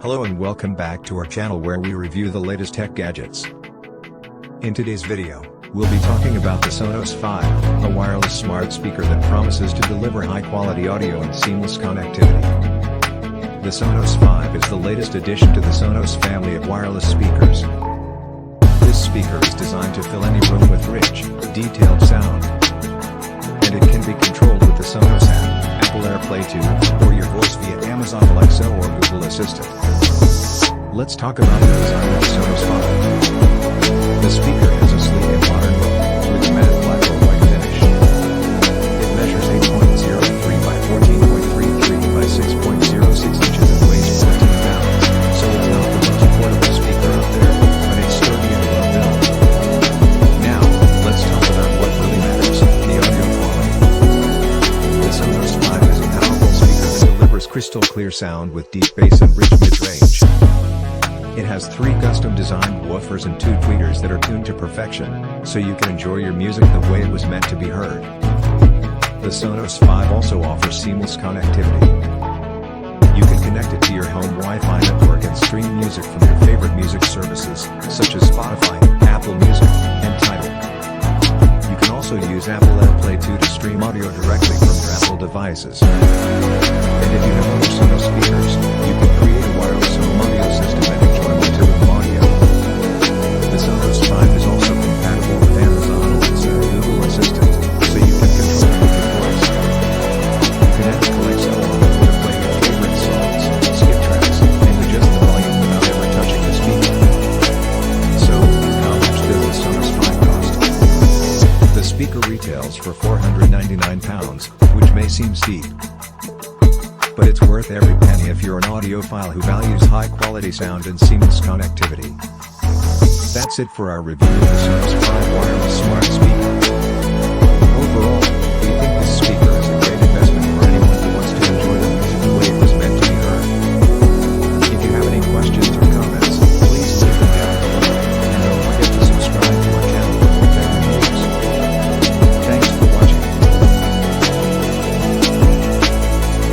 Hello and welcome back to our channel where we review the latest tech gadgets. In today's video, we'll be talking about the Sonos Five, a wireless smart speaker that promises to deliver high-quality audio and seamless connectivity. The Sonos Five is the latest addition to the Sonos family of wireless speakers. This speaker is designed to fill any room with rich, detailed sound. And it can be controlled with the Sonos app, Apple AirPlay 2, or your voice via Amazon Alexa or Google Assistant. Let's talk about the design of the Sonos Five. The speaker has a sleek and modern look, with a matte black or white finish. It measures 8.03 by 14.33 by 6.06 inches and weighs 14 pounds, so it's not the most affordable speaker out there, but it's sturdy and well built. Now, let's talk about what really matters, the audio quality. The Sonos Five is a powerful speaker that delivers crystal clear sound with deep bass and rich mid-range. It has 3 custom-designed woofers and 2 tweeters that are tuned to perfection, so you can enjoy your music the way it was meant to be heard. The Sonos Five also offers seamless connectivity. You can connect it to your home Wi-Fi network and stream music from your favorite music services, such as Spotify, Apple Music, and Tidal. You can also use Apple AirPlay 2 to stream audio directly from your Apple devices. And if you have other Sonos speakers, you can create a wireless home audio system and enjoy multi-room audio. The Sonos Five is also compatible with Amazon Alexa and Google Assistant, so you can control it with your voice. You can ask Alexa or Google to play your favorite songs, skip tracks, and adjust the volume without ever touching the speaker. So, how much does the Sonos Five cost? The speaker retails for £499, which may seem steep. But it's worth every penny if you're an audiophile who values high-quality sound and seamless connectivity. That's it for our review of the Sonos Five wireless